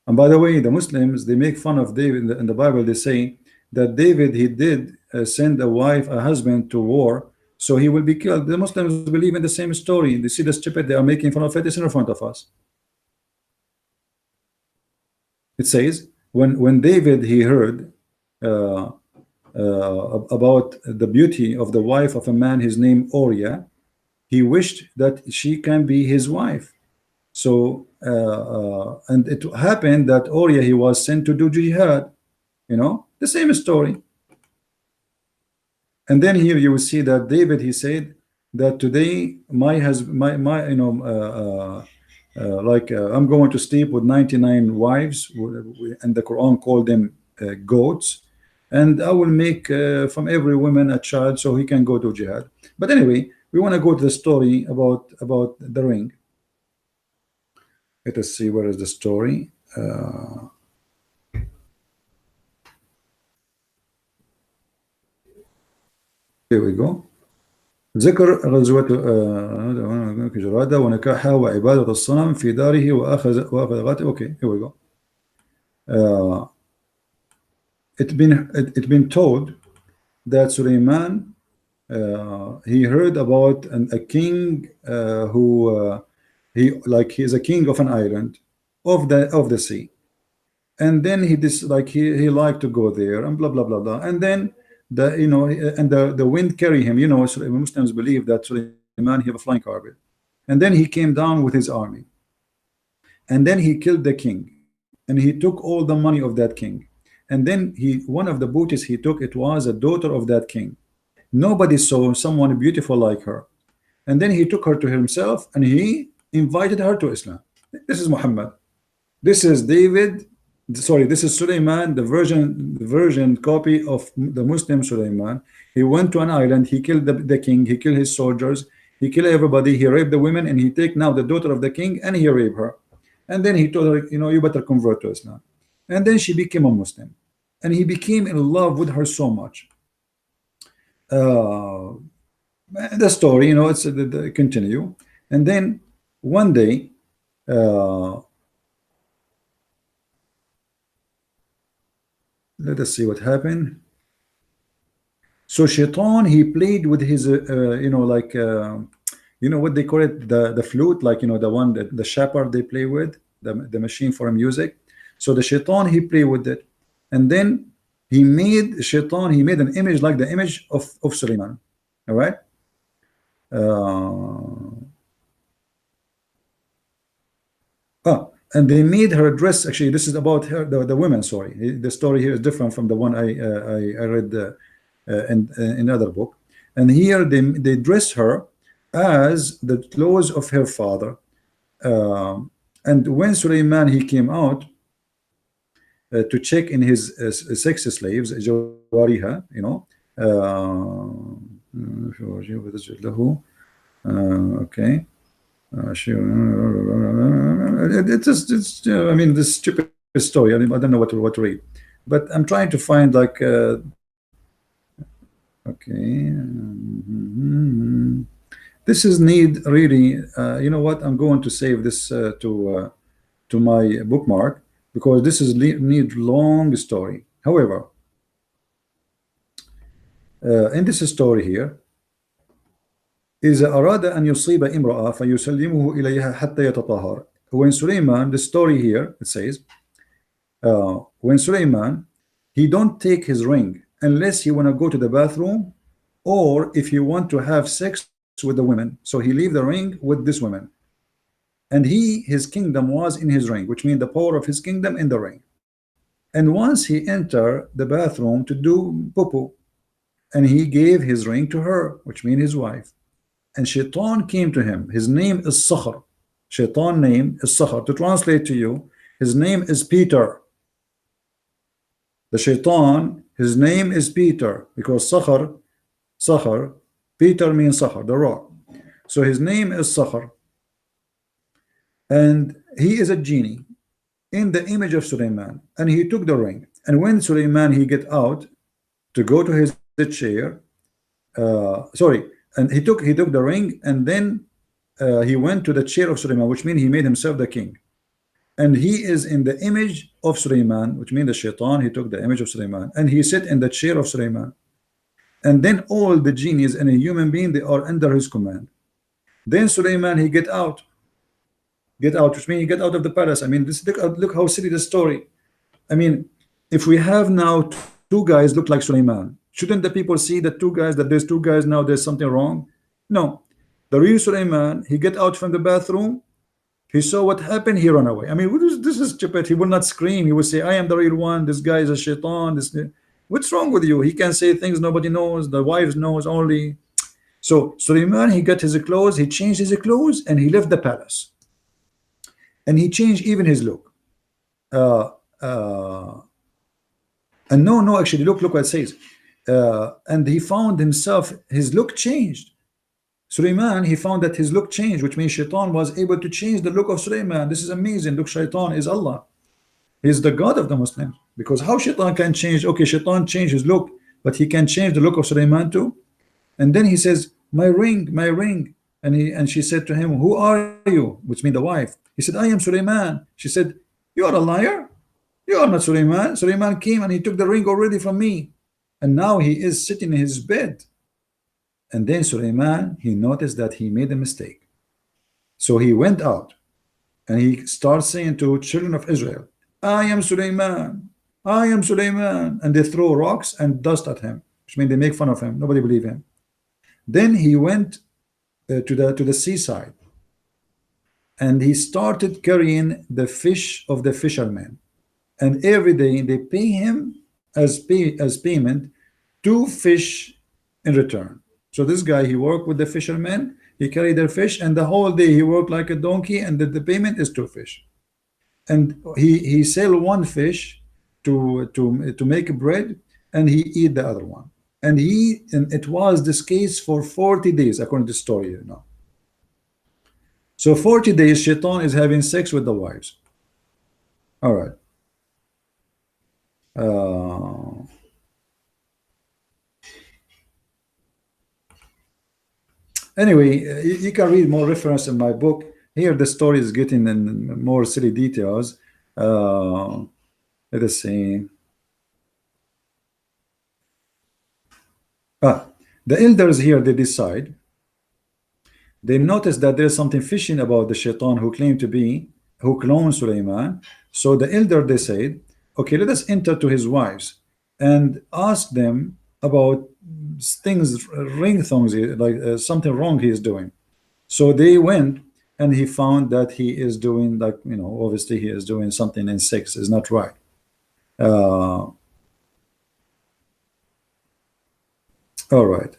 And by the way, the Muslims, they make fun of David in the Bible. They say that David, he did send a husband to war, so he will be killed. The Muslims believe in the same story. They see the stupid, they are making fun of it. It's in front of us. It says, when David, he heard about the beauty of the wife of a man, his name Uriah, he wished that she can be his wife. So and it happened that Uriah, he was sent to do jihad, you know, the same story. And then here you will see that David, he said, that today my I'm going to sleep with 99 wives, and the Quran called them goats, and I will make from every woman a child so he can go to jihad. But anyway, we want to go to the story about the ring. Let us see where is the story. Here we go. ذكر غزوة جرادة ونكاحها وعبادة الصنم في داره وأخذ غاتب. Okay, here we go. It's been told that Suleiman he heard about a king who he's a king of an island of the sea, and then he liked to go there and blah blah blah blah, and then the wind carry him. Muslims believe that Suleiman he have a flying carpet, and then he came down with his army, and then he killed the king, and he took all the money of that king, and then one of the booties he took, it was a daughter of that king. Nobody saw someone beautiful like her, and then he took her to himself and he invited her to Islam. This is Muhammad. This is David. Sorry, this is Suleiman, the version copy of the Muslim Suleiman. He went to an island, he killed the king, he killed his soldiers, he killed everybody, he raped the women, and he take now the daughter of the king and he raped her. And then he told her, you better convert to Islam. And then she became a Muslim, and he became in love with her so much. The story, it's continue. And then one day, let us see what happened. So Shaitan, he played with his what they call it, the flute, the one that the shepherd they play with, the machine for music. So the Shaitan, he played with it, and then he made an image like the image of Suleiman. All right. And they made her dress. Actually, this is about her, the women. Sorry, the story here is different from the one I read in another book. And here they dress her as the clothes of her father. And when Suleiman he came out to check in his sex slaves, Jawariha, okay. It's I mean, this stupid story. I don't know what to read, but I'm trying to find okay. This is need really. You know what? I'm going to save this to my bookmark, because this is need long story. However, in this story here, إذا أراد أن يصيب امرأة فيسلمه إليها حتى يتطهر. When Suleiman, the story here, it says, when Suleiman, he don't take his ring unless he want to go to the bathroom, or if he want to have sex with the women. So he leave the ring with this woman, and his kingdom was in his ring, which means the power of his kingdom in the ring. And once he enter the bathroom to do poo-poo, and he gave his ring to her, which means his wife. And Shaitan came to him. His name is Sakhar. Shaitan name is Sakhar. To translate to you, his name is Peter. The Shaitan, his name is Peter, because Sakhar, Peter means Sakhar, the rock. So his name is Sakhar, and he is a genie in the image of Suleiman, and he took the ring. And when Suleiman he get out to go to his chair, and he took the ring, and then he went to the chair of Suleiman, which means he made himself the king, and he is in the image of Suleiman, which means the Shaitan, he took the image of Suleiman, and he sit in the chair of Suleiman. And then all the genies and a human being, they are under his command. Then Suleiman he get out, which means he get out of the palace. I mean, look how silly the story. I mean, if we have now two guys look like Suleiman, shouldn't the people see that there's two guys now, there's something wrong? No, the real Suleiman, he get out from the bathroom, he saw what happened, he run away. I mean, this is stupid. He will not scream, he will say, I am the real one, this guy is a Shaitan. What's wrong with you? He can say things nobody knows, the wives knows only. So Suleiman, he got his clothes, he changed his clothes, and he left the palace. And he changed even his look. Uh, uh, and no, actually, look what it says. And he found himself, his look changed. Suleiman, he found that his look changed, which means Shaitan was able to change the look of Suleiman. This is amazing. Look, Shaitan is Allah. He's the God of the Muslims. Because how Shaitan can change? Okay, Shaitan changed his look, but he can change the look of Suleiman too. And then he says, my ring, my ring. And she said to him, who are you? Which means the wife. He said, I am Suleiman. She said, you are a liar. You are not Suleiman. Suleiman came and he took the ring already from me. And now he is sitting in his bed. And then Suleiman, he noticed that he made a mistake. So he went out and he starts saying to children of Israel, I am Suleiman. I am Suleiman. And they throw rocks and dust at him, which means they make fun of him. Nobody believe him. Then he went to the seaside and he started carrying the fish of the fishermen. And every day they pay him as payment 2 fish in return. So this guy, he worked with the fishermen, he carried their fish, and the whole day he worked like a donkey, and the payment is 2 fish. And he sell 1 fish to make bread, and he eat the other one. And it was this case for 40 days, according to the story, you know. So 40 days, Shaitan is having sex with the wives. All right. Anyway, you can read more reference in my book. Here the story is getting in more silly details. Let us see. The elders here, they decide. They notice that there's something fishy about the Shaitan who cloned Suleiman. So the elder, they said, okay, let us enter to his wives and ask them about things, like something wrong he is doing. So they went and he found that he is doing, like, you know, obviously he is doing something in sex is not right. All right.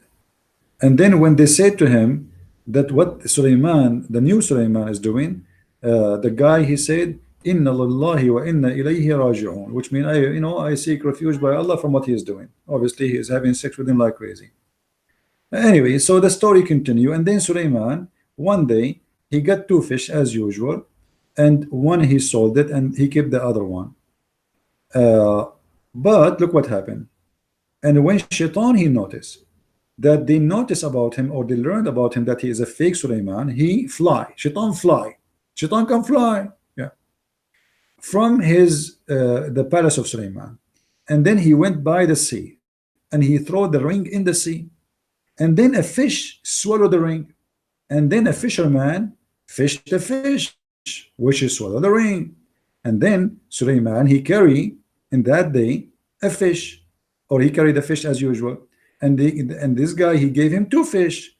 And then when they said to him that what Suleiman, the new Suleiman, is doing, the guy, he said, Inna lillahi wa inna ilayhi raji'un, which means I seek refuge by Allah from what he is doing. Obviously he is having sex with him like crazy. Anyway, so the story continue, and then Suleiman, one day he got 2 fish as usual, and one he sold it and he kept the other one. But look what happened. And when Shaitan, he noticed that they notice about him, or they learned about him, that he is a fake Suleiman, he fly. Shaitan fly. Shaitan can fly. Yeah. From his the palace of Suleiman. And then he went by the sea and he threw the ring in the sea. And then a fish swallowed the ring. And then a fisherman fished the fish, which is swallowed the ring. And then Suleiman, he carried in that day a fish, or he carried the fish as usual. And this guy, he gave him 2 fish.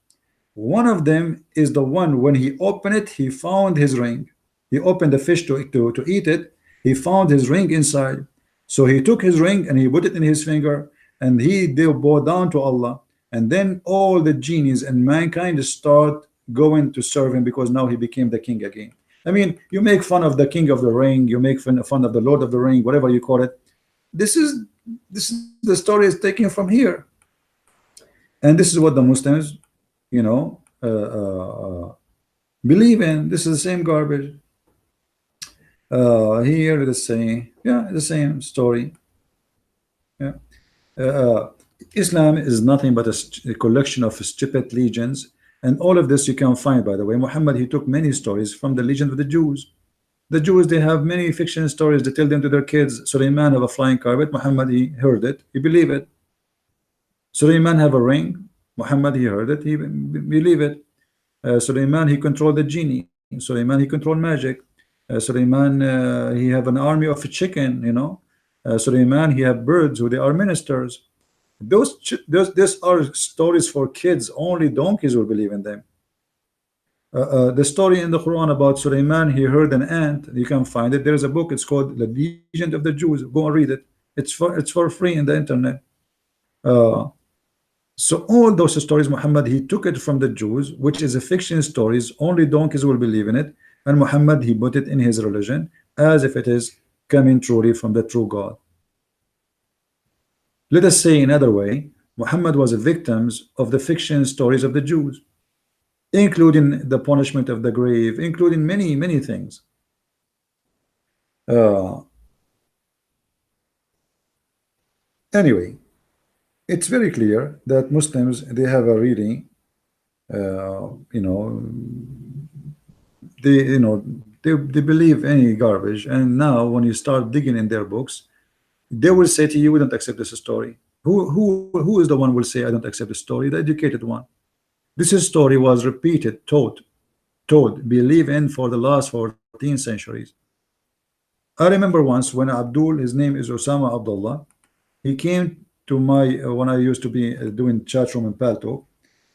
One of them is the one, when he opened it, he found his ring. He opened the fish to eat it. He found his ring inside. So he took his ring and he put it in his finger, and they bowed down to Allah. And then all the genies and mankind start going to serve him, because now he became the king again. I mean, you make fun of the king of the ring, you make fun of the Lord of the Ring, whatever you call it. This is the story is taken from here. And this is what the Muslims, believe in. This is the same garbage. Here the same, the same story. Yeah. Islam is nothing but a collection of stupid legends, and all of this you can find, by the way. Muhammad, he took many stories from the legend of the Jews. The Jews, they have many fiction stories. They tell them to their kids. Suleiman have a flying carpet. Muhammad, he heard it, he believed it. Suleiman have a ring. Muhammad, he heard it, he believe it. Suleiman, he controlled the genie. Suleiman, he controlled magic. Suleiman, he have an army of chicken, Suleiman, he have birds who they are ministers. These are stories for kids. Only donkeys will believe in them. The story in the Quran about Suleiman, he heard an ant. You can find it. There is a book. It's called The Legend of the Jews. Go and read it. It's for free in the internet. So all those stories, Muhammad, he took it from the Jews, which is a fiction stories. Only donkeys will believe in it. And Muhammad, he put it in his religion as if it is coming truly from the true God. Let us say another way, Muhammad was a victim of the fiction stories of the Jews, including the punishment of the grave, including many, many things. Uh, anyway, it's very clear that Muslims, they have a really, you know, they believe any garbage. And now when you start digging in their books, they will say to you, we don't accept this story. Who is the one will say I don't accept the story? The educated one. This story was repeated, taught, told, believe in for the last 14 centuries. I remember once when Abdul, his name is Osama Abdullah, he came to my when I used to be doing chat room in Palto.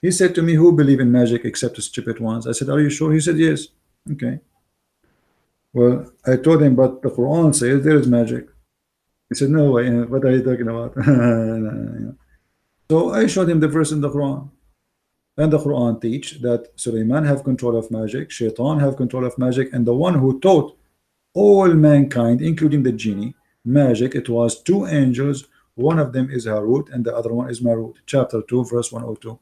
He said to me, who believe in magic except the stupid ones? I said, are you sure? He said, yes. Okay. Well, I told him, but the Quran says there is magic. He said, no way. What are you talking about? So I showed him the verse in the Quran. And the Quran teach that Sulaiman have control of magic, Shaitan have control of magic, and the one who taught all mankind, including the genie, magic, it was two angels. One of them is Harut and the other one is Marut. Chapter 2, verse 102.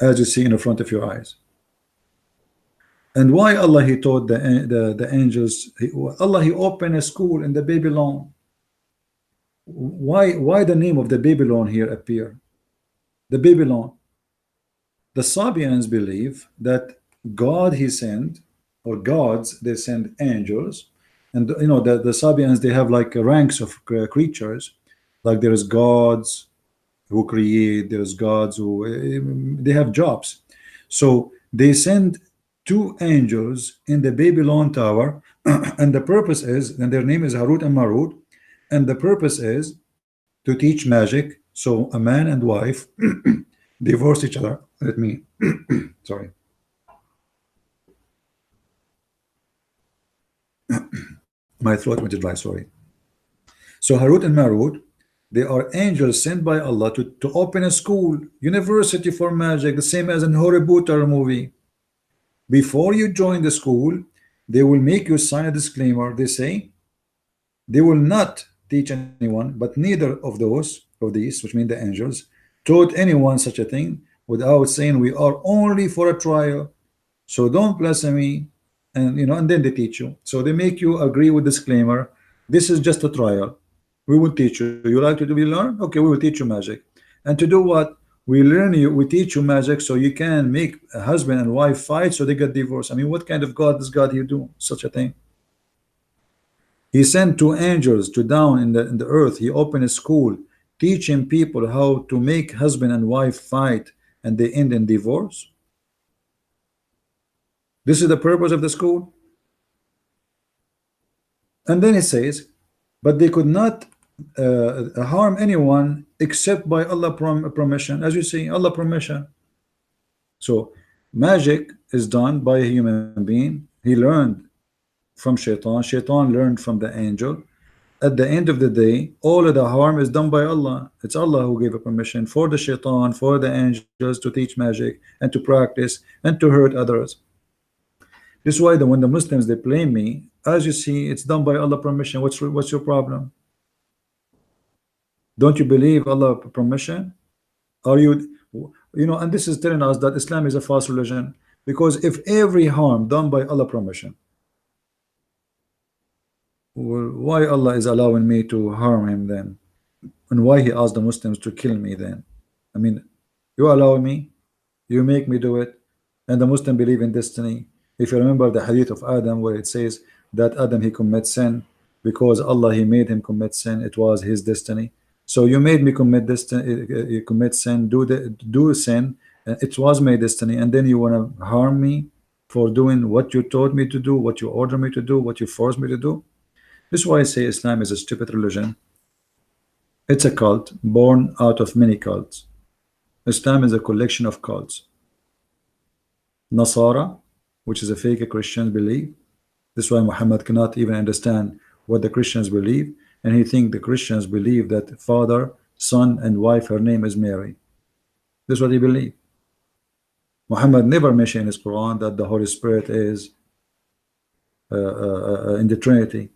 As you see in the front of your eyes. And why Allah he taught the angels? Allah he opened a school in the Babylon. Why the name of the Babylon here appear? The Babylon. The Sabians believe that God he sent, or gods they send angels, and you know the Sabians they have like ranks of creatures, like there is gods who create, there's gods who they have jobs. So they send two angels in the Babylon tower, and the purpose is, and their name is Harut and Marut, and the purpose is to teach magic. So a man and wife divorce each other. Let me sorry. My throat went dry, sorry. So Harut and Marut, they are angels sent by Allah to open a school, university for magic, the same as in Harry Potter movie. Before you join the school, they will make you sign a disclaimer. They say they will not teach anyone, but neither of these, which mean the angels, taught anyone such a thing without saying we are only for a trial. So don't blaspheme, and and then they teach you. So they make you agree with disclaimer. This is just a trial. We will teach you. You like to be learn? Okay, we will teach you magic. And to do what? We teach you magic so you can make a husband and wife fight so they get divorced. I mean, what kind of God is God here do such a thing? He sent two angels to down in the earth. He opened a school teaching people how to make husband and wife fight and they end in divorce. This is the purpose of the school. And then he says, but they could not harm anyone except by Allah permission. As you see, Allah permission. So magic is done by a human being. He learned from Shaitan. Shaitan learned from the angel. At the end of the day, all of the harm is done by Allah. It's Allah who gave a permission for the Shaitan, for the angels to teach magic and to practice and to hurt others. This is why when the Muslims they blame me, as you see, it's done by Allah permission. What's your problem? Don't you believe Allah permission? Are you and this is telling us that Islam is a false religion, because if every harm done by Allah permission, well, why Allah is allowing me to harm him then? And why he asked the Muslims to kill me then? I mean, you allow me, you make me do it, and the Muslim believe in destiny. If you remember the hadith of Adam, where it says that Adam he commit sin because Allah he made him commit sin, it was his destiny. So you made me commit destiny, you commit sin, do sin, it was my destiny, and then you want to harm me for doing what you taught me to do, what you ordered me to do, what you forced me to do. This is why I say Islam is a stupid religion. It's a cult born out of many cults. Islam is a collection of cults. Nasara, which is a fake Christian belief. This is why Muhammad cannot even understand what the Christians believe, and he think the Christians believe that Father son and wife, her name is Mary. This is what he believed. Muhammad never mentioned in his Quran that the Holy Spirit is in the Trinity.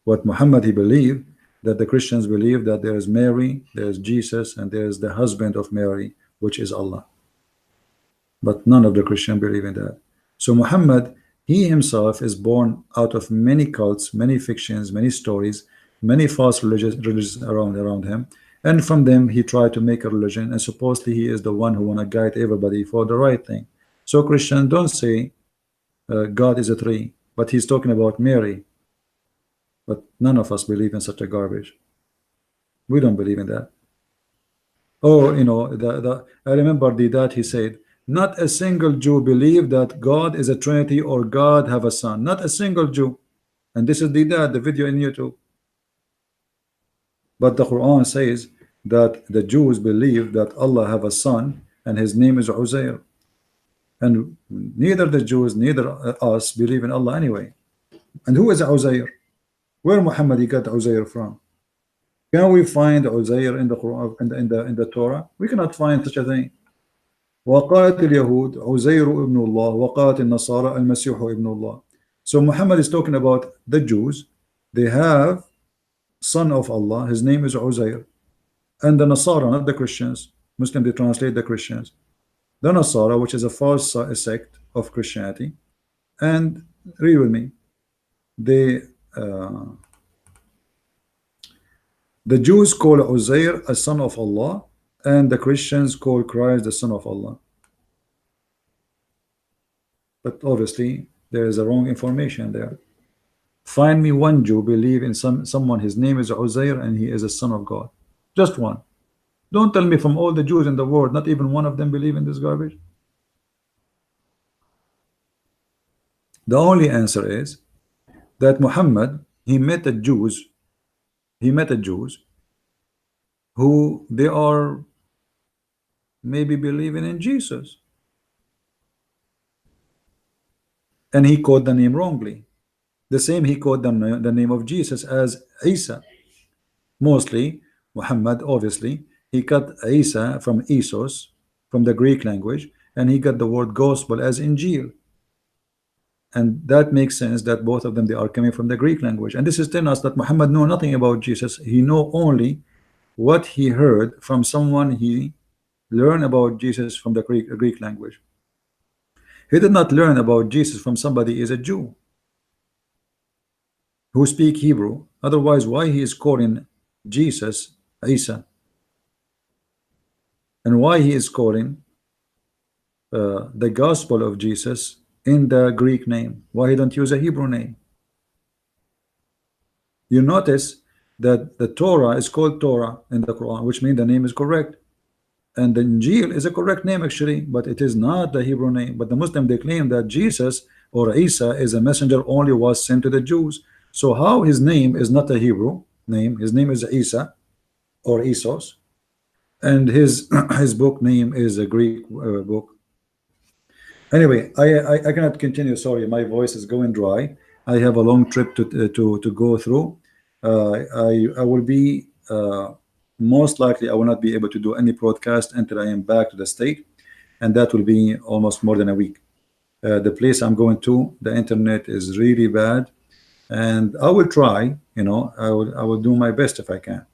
What Muhammad, he believed that the Christians believe that there is Mary, there is Jesus, and there is the husband of Mary, which is Allah. But none of the Christians believe in that. So Muhammad, he himself is born out of many cults, many fictions, many stories, many false religions around him, and from them he tried to make a religion, and supposedly he is the one who want to guide everybody for the right thing. So Christians don't say God is a tree, but he's talking about Mary. But none of us believe in such a garbage. We don't believe in that. Oh, you know, I remember that he said, not a single Jew believe that God is a Trinity or God have a son. Not a single Jew. And this is the video in YouTube. But the Quran says that the Jews believe that Allah have a son and his name is Uzair. And neither the Jews, neither us believe in Allah anyway. And who is Uzair? Where Muhammad he got Uzair from? Can we find Uzair in the Quran, in the Torah? We cannot find such a thing. وقالت اليهود عزير ابن الله وقالت النصارى المسيح ابن الله. So Muhammad is talking about the Jews. They have son of Allah, his name is Uzair. And the Nasara, not the Christians. Muslim, they translate the Christians. The Nasara, which is a false sect of Christianity. And read with me. The Jews call Uzair a son of Allah, and the Christians call Christ the son of Allah. But obviously there is a wrong information there. Find me one Jew believe in someone his name is Uzair and he is a son of God. Just one. Don't tell me from all the Jews in the world not even one of them believe in this garbage. The only answer is that Muhammad, he met the Jews who they are maybe believing in Jesus, and he called the name wrongly. The same he called the name of Jesus as Isa. Mostly Muhammad, obviously he got Isa from Isos, from the Greek language, and he got the word gospel as Injil. And that makes sense that both of them, they are coming from the Greek language. And this is telling us that Muhammad knew nothing about Jesus. He knew only what he heard from someone he learned about Jesus from the Greek language. He did not learn about Jesus from somebody is a Jew who speak Hebrew. Otherwise, why he is calling Jesus Isa? And why he is calling the gospel of Jesus in the Greek name? Why he don't use a Hebrew name? You notice that the Torah is called Torah in the Quran, which means the name is correct, and the Injil is a correct name actually, but it is not the Hebrew name. But the Muslim, they claim that Jesus or Isa is a messenger only was sent to the Jews. So how his name is not a Hebrew name? His name is Isa or Isos, and his book name is a Greek book. Anyway, I cannot continue. Sorry, my voice is going dry. I have a long trip to go through. I will be most likely I will not be able to do any broadcast until I am back to the state, and that will be almost more than a week. The place I'm going to, the internet is really bad, and I will try. You know, I will do my best if I can.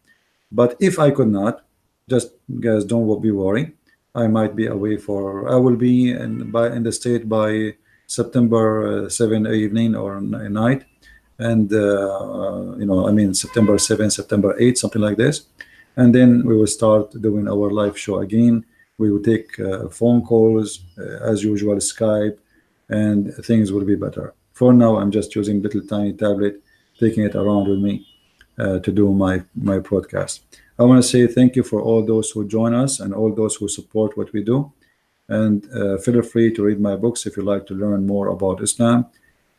But if I could not, just guys don't be worried. I might be away I will be in the state by September 7 evening or night, and you know, I mean September 7, September 8, something like this, and then we will start doing our live show again. We will take phone calls as usual, Skype, and things will be better. For now, I'm just using little tiny tablet, taking it around with me to do my broadcast. I want to say thank you for all those who join us and all those who support what we do. And feel free to read my books if you like to learn more about Islam.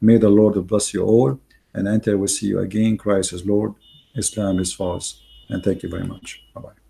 May the Lord bless you all. And until we see you again, Christ is Lord, Islam is false. And thank you very much. Bye-bye.